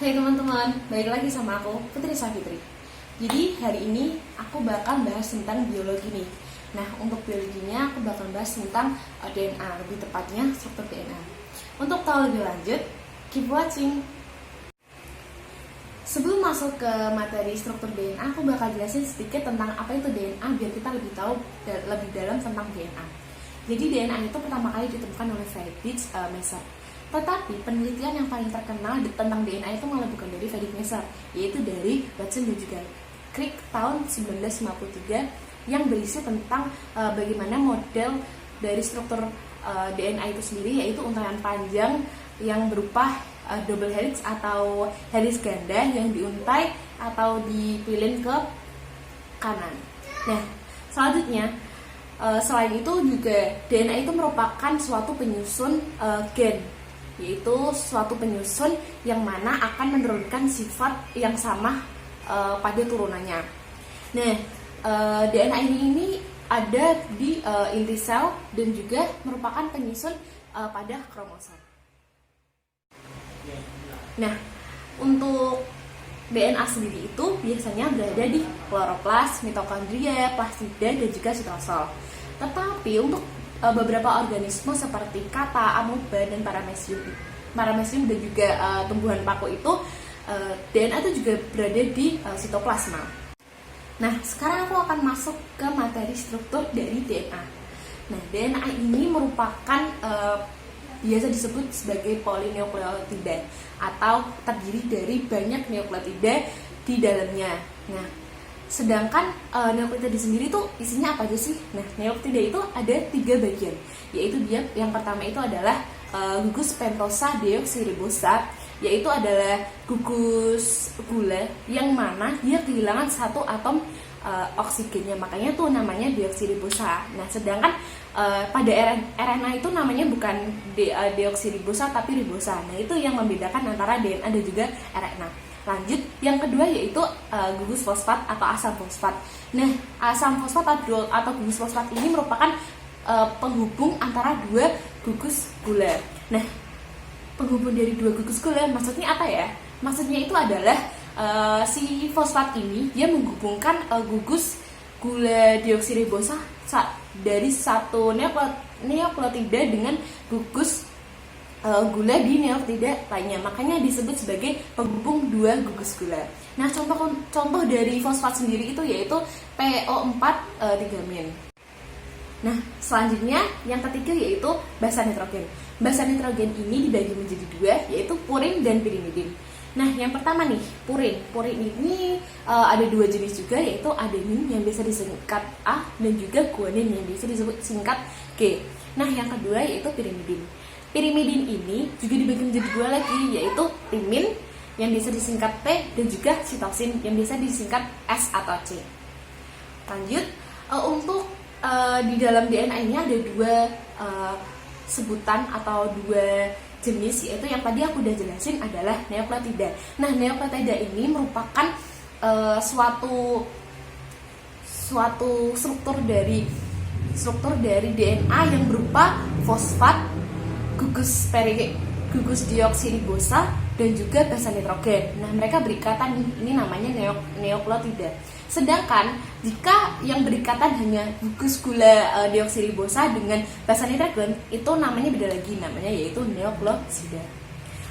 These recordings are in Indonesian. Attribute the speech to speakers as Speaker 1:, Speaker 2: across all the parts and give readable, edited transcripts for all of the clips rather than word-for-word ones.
Speaker 1: Hai teman-teman, balik lagi sama aku, Putri Safitri. Jadi hari ini aku bakal bahas tentang biologi nih. Nah, untuk biologinya aku bakal bahas tentang DNA, lebih tepatnya struktur DNA. Untuk tahu lebih lanjut, keep watching. Sebelum masuk ke materi struktur DNA, aku bakal jelasin sedikit tentang apa itu DNA biar kita lebih tahu lebih dalam tentang DNA. Jadi DNA itu pertama kali ditemukan oleh Friedrich Messer. Tetapi penelitian yang paling terkenal tentang DNA itu malah bukan dari Friedrich Messer, yaitu dari Watson dan juga Crick tahun 1953 yang berisi tentang bagaimana model dari struktur DNA itu sendiri, yaitu untayan panjang yang berupa double helix atau helix ganda yang diuntai atau dipilin ke kanan. Nah, selanjutnya selain itu juga DNA itu merupakan suatu penyusun gen, yaitu suatu penyusun yang mana akan menurunkan sifat yang sama pada turunannya. Nah, DNA ini ada di inti sel dan juga merupakan penyusun pada kromosom. Nah, untuk DNA sendiri itu biasanya berada di kloroplas, mitokondria, plastida, dan juga sitosol. Tetapi untuk beberapa organisme seperti kata, amoeba, dan paramecium dan juga tumbuhan paku itu DNA itu juga berada di sitoplasma. Nah, sekarang aku akan masuk ke materi struktur dari DNA. Nah, DNA ini merupakan biasa disebut sebagai polinukleotida atau terdiri dari banyak nukleotida di dalamnya. Nah, sedangkan nukleotida sendiri itu isinya apa aja sih? Nah, nukleotida itu ada 3 bagian, yaitu dia yang pertama itu adalah gugus pentosa deoksiribosa, yaitu adalah gugus gula yang mana dia kehilangan satu atom oksigennya, makanya tuh namanya deoksiribosa. Nah, sedangkan pada RNA itu namanya bukan deoksiribosa tapi ribosa. Nah, itu yang membedakan antara DNA dan juga RNA. Lanjut, yang kedua yaitu gugus fosfat atau asam fosfat. Nah, asam fosfat atau gugus fosfat ini merupakan penghubung antara 2 gugus gula. Nah, penghubung dari 2 gugus gula maksudnya apa ya? Maksudnya itu adalah si fosfat ini dia menghubungkan gugus gula deoksiribosa dari satu nukleotida dengan gugus gula di nukleotida lainnya, makanya disebut sebagai penghubung 2 gugus gula. Nah, contoh dari fosfat sendiri itu yaitu PO4 3-min. Nah, selanjutnya yang ketiga yaitu basa nitrogen. Basa nitrogen ini dibagi menjadi 2, yaitu purin dan pirimidin. Nah, yang pertama nih, purin. Purin ini ada 2 jenis juga, yaitu adenin yang biasa disingkat A dan juga guanin yang biasa disebut singkat G. Nah, yang kedua yaitu pirimidin. Pirimidin ini juga dibagi menjadi 2 lagi, yaitu timin yang biasa disingkat T dan juga sitosin yang biasa disingkat S atau C. Lanjut, untuk di dalam DNA ini ada 2 sebutan atau 2 jenis, yaitu yang tadi aku udah jelasin adalah nukleotida. Nah, nukleotida ini merupakan suatu struktur dari DNA yang berupa fosfat, gugus deoksiribosa dan juga basa nitrogen. Nah, mereka berikatan, ini namanya nukleotida. Sedangkan jika yang berikatan hanya gugus gula deoksiribosa dengan basa nitrogen, itu namanya beda lagi, namanya yaitu nukleosida.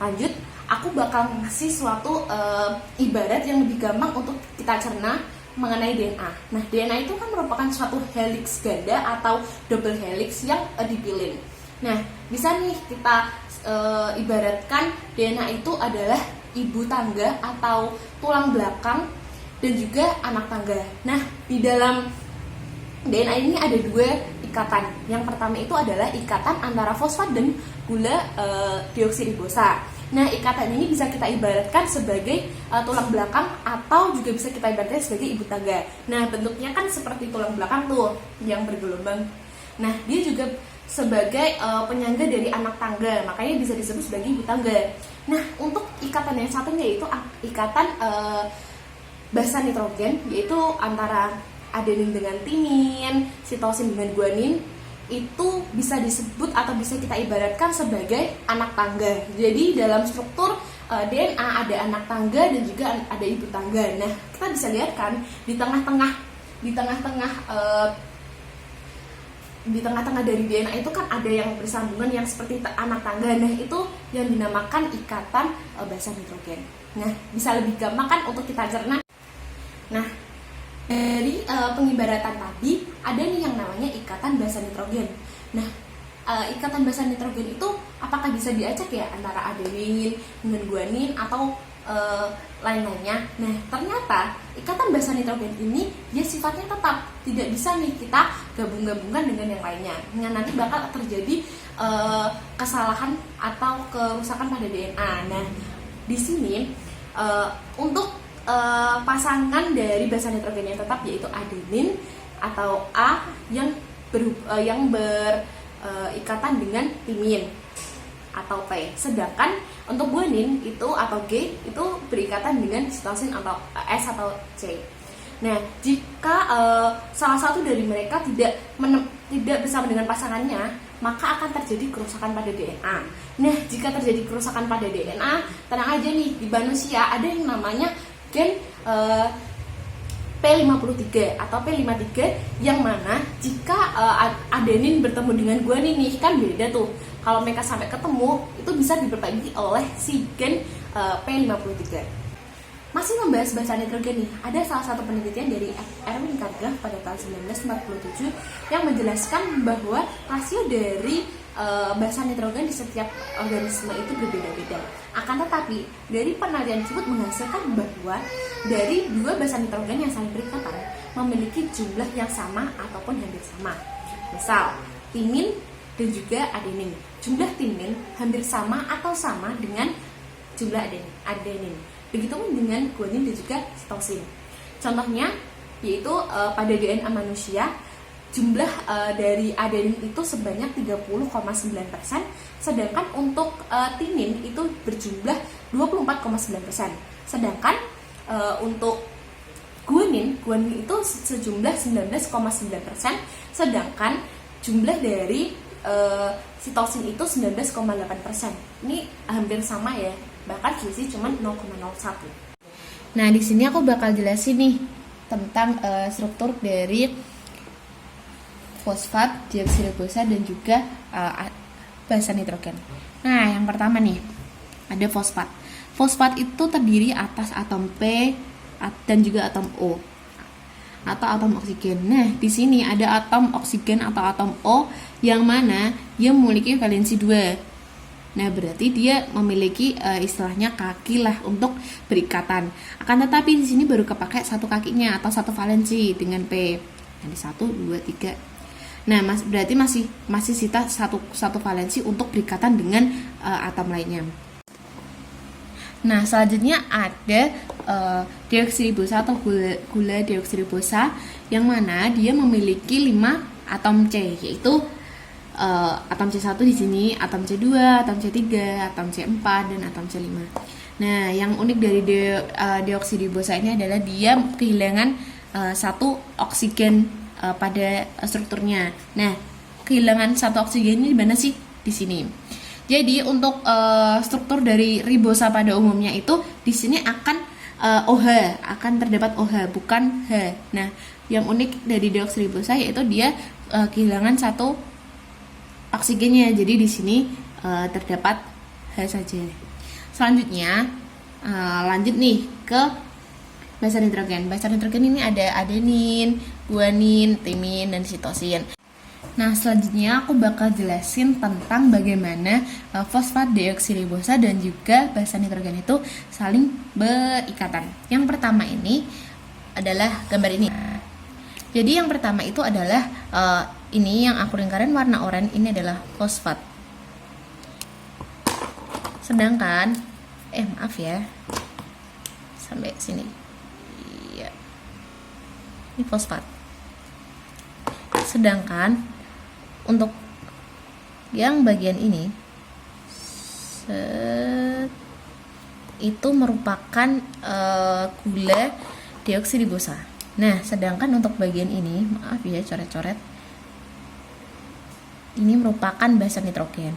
Speaker 1: Lanjut, aku bakal ngasih suatu ibarat yang lebih gampang untuk kita cerna mengenai DNA. Nah, DNA itu kan merupakan suatu helix ganda atau double helix yang dipilin. Nah, bisa nih kita ibaratkan DNA itu adalah ibu tangga atau tulang belakang dan juga anak tangga. Nah, di dalam DNA ini ada 2 ikatan. Yang pertama itu adalah ikatan antara fosfat dan gula deoksiribosa. Nah, ikatan ini bisa kita ibaratkan sebagai tulang belakang atau juga bisa kita ibaratkan sebagai ibu tangga. Nah, bentuknya kan seperti tulang belakang tuh yang bergelombang. Nah, dia juga sebagai penyangga dari anak tangga, makanya bisa disebut sebagai ibu tangga. Nah, untuk ikatan yang satunya yaitu ikatan basa nitrogen, yaitu antara adenin dengan timin, sitosin dengan guanin, itu bisa disebut atau bisa kita ibaratkan sebagai anak tangga. Jadi dalam struktur DNA ada anak tangga dan juga ada ibu tangga. Nah, kita bisa lihat kan di tengah-tengah dari DNA itu kan ada yang bersambungan yang seperti anak tangga. Nah, itu yang dinamakan ikatan basa nitrogen. Nah, bisa lebih gampang kan untuk kita cerna. Nah, dari pengibaratan tadi ada nih yang namanya ikatan basa nitrogen. Nah, ikatan basa nitrogen itu apakah bisa diacak ya antara adenin dengan guanin atau lain-lainnya. Nah, ternyata ikatan basa nitrogen ini dia sifatnya tetap, tidak bisa nih kita gabung-gabungkan dengan yang lainnya. Nah, nanti bakal terjadi kesalahan atau kerusakan pada DNA. Nah, di sini untuk pasangan dari basa nitrogen yang tetap yaitu adenin atau A yang berikatan dengan timin atau T. Sedangkan untuk guanin itu atau G itu berikatan dengan sitosin atau S atau C. Nah, jika salah satu dari mereka tidak bersama dengan pasangannya, maka akan terjadi kerusakan pada DNA. Nah, jika terjadi kerusakan pada DNA, tenang aja nih, di manusia ada yang namanya gen P53 atau P53 yang mana jika adenin bertemu dengan guanin nih, kan beda tuh. Kalau mereka sampai ketemu, itu bisa diperbagi oleh si gen P53. Masih membahas basa nitrogen nih, ada salah satu penelitian dari Erwin Kargah pada tahun 1947 yang menjelaskan bahwa rasio dari basa nitrogen di setiap organisme itu berbeda-beda. Akan tetapi, dari penelitian tersebut menghasilkan bahwa dari dua basa nitrogen yang saling berikatan memiliki jumlah yang sama ataupun hampir sama. Misal, timin dan juga adenin. Jumlah timin hampir sama atau sama dengan jumlah adenin. Begitupun dengan guanin dan juga sitosin. Contohnya yaitu pada DNA manusia jumlah dari adenin itu sebanyak 30,9%, sedangkan untuk timin itu berjumlah 24,9%. Sedangkan untuk guanin itu sejumlah 19,9%, sedangkan jumlah dari sitosin itu 19,8%. Ini hampir sama ya, bahkan selisih cuma 0,01. Nah, di sini aku bakal jelasin nih tentang struktur dari fosfat, deoksiribosa dan juga basa nitrogen. Nah, yang pertama nih ada fosfat. Fosfat itu terdiri atas atom P dan juga atom O atau atom oksigen. Nah, di sini ada atom oksigen atau atom O yang mana dia memiliki valensi 2. Nah, berarti dia memiliki istilahnya kaki lah untuk berikatan. Akan tetapi di sini baru kepakai satu kakinya atau satu valensi dengan P. Jadi 1, 2, 3. Nah, berarti masih sisa satu valensi untuk berikatan dengan atom lainnya. Nah, selanjutnya ada deoksiribosa atau gula deoksiribosa yang mana dia memiliki 5 atom C, yaitu atom C1 di sini, atom C2, atom C3, atom C4 dan atom C5. Nah, yang unik dari deoksiribosa ini adalah dia kehilangan satu oksigen pada strukturnya. Nah, kehilangan satu oksigen ini di mana sih? Di sini. Jadi untuk struktur dari ribosa pada umumnya itu di sini akan OH, akan terdapat OH bukan H. Nah, yang unik dari deoksiribosa yaitu dia kehilangan satu oksigennya. Jadi di sini terdapat H saja. Selanjutnya lanjut nih ke basa nitrogen. Basa nitrogen ini ada adenin, guanin, timin, dan sitosin. Nah, selanjutnya aku bakal jelasin tentang bagaimana fosfat deoksiribosa dan juga basa nitrogen itu saling berikatan. Yang pertama ini adalah gambar ini. Jadi yang pertama itu adalah ini yang aku lingkarin warna oranye, ini adalah fosfat. Sedangkan maaf ya, sampai sini. Iya, ini fosfat. Sedangkan untuk yang bagian ini itu merupakan gula deoksiribosa. Nah, sedangkan untuk bagian ini, maaf ya coret-coret, ini merupakan basa nitrogen.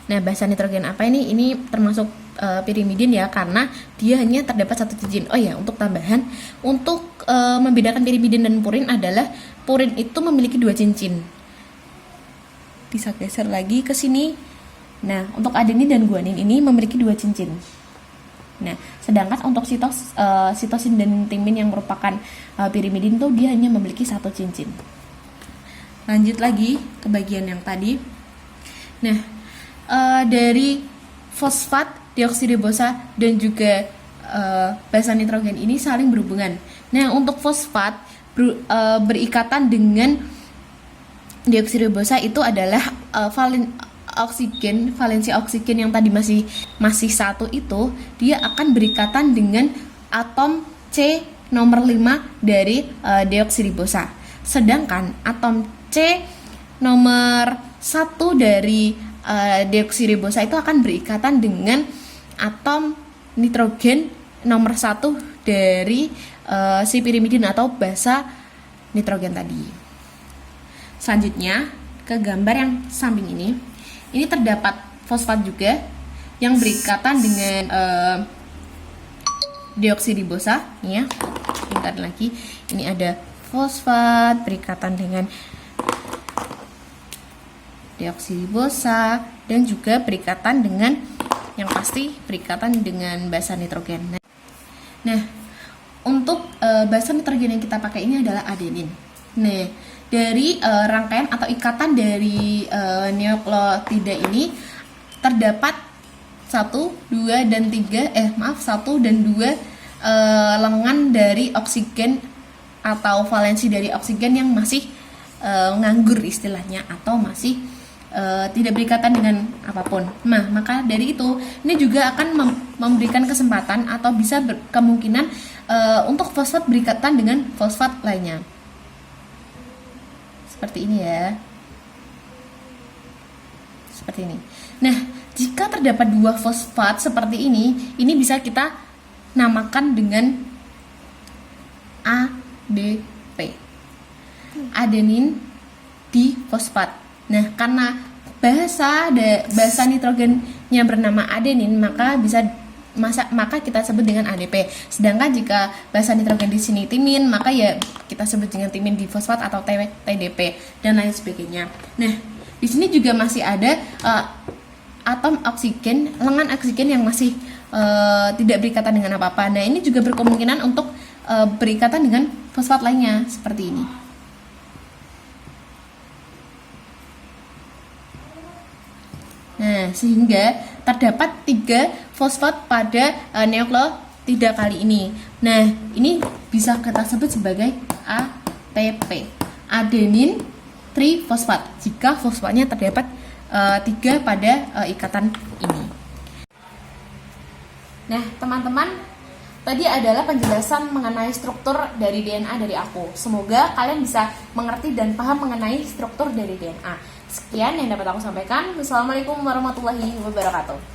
Speaker 1: Nah, basa nitrogen apa ini? Ini termasuk pirimidin ya, karena dia hanya terdapat satu cincin. Oh ya, untuk tambahan, untuk membedakan pirimidin dan purin adalah purin itu memiliki 2 cincin. Bisa geser lagi ke sini. Nah, untuk adenin dan guanin ini memiliki 2 cincin. Nah, sedangkan untuk sitosin dan timin yang merupakan pirimidin tuh dia hanya memiliki 1 cincin. Lanjut lagi ke bagian yang tadi. Nah, dari fosfat, deoksiribosa dan juga basa nitrogen ini saling berhubungan. Nah, untuk fosfat berikatan dengan deoksiribosa itu adalah valensi oksigen yang tadi masih 1 itu, dia akan berikatan dengan atom C nomor 5 dari deoksiribosa. Sedangkan atom C nomor 1 dari deoksiribosa itu akan berikatan dengan atom nitrogen nomor 1 dari si pirimidin atau basa nitrogen tadi. Selanjutnya ke gambar yang samping ini terdapat fosfat juga yang berikatan dengan deoksiribosa ya. Bentar lagi, ini ada fosfat berikatan dengan deoksiribosa dan juga berikatan dengan yang pasti berikatan dengan basa nitrogen. Nah, untuk basa nitrogen yang kita pakai ini adalah adenin. Nah, dari rangkaian atau ikatan dari nukleotida ini terdapat 1, 2, dan 3 1 dan 2 lengan dari oksigen atau valensi dari oksigen yang masih nganggur istilahnya, atau masih tidak berikatan dengan apapun. Nah, maka dari itu ini juga akan memberikan kesempatan atau bisa kemungkinan untuk fosfat berikatan dengan fosfat lainnya. Seperti ini ya. Seperti ini. Nah, jika terdapat 2 fosfat seperti ini bisa kita namakan dengan ADP. Adenin difosfat. Nah, karena basa nitrogennya bernama adenin, maka kita sebut dengan ADP. Sedangkan jika basa nitrogen di sini timin, maka ya kita sebut dengan timin difosfat atau TDP dan lain sebagainya. Nah, di sini juga masih ada atom oksigen, lengan oksigen yang masih tidak berikatan dengan apa-apa. Nah, ini juga berkemungkinan untuk berikatan dengan fosfat lainnya seperti ini. Nah, sehingga terdapat 3 fosfat pada nukleotida kali ini. Nah, ini bisa kita sebut sebagai ATP, adenin trifosfat, jika fosfatnya terdapat 3 pada ikatan ini. Nah, teman-teman, tadi adalah penjelasan mengenai struktur dari DNA dari aku. Semoga kalian bisa mengerti dan paham mengenai struktur dari DNA. Sekian yang dapat aku sampaikan. Wassalamualaikum warahmatullahi wabarakatuh.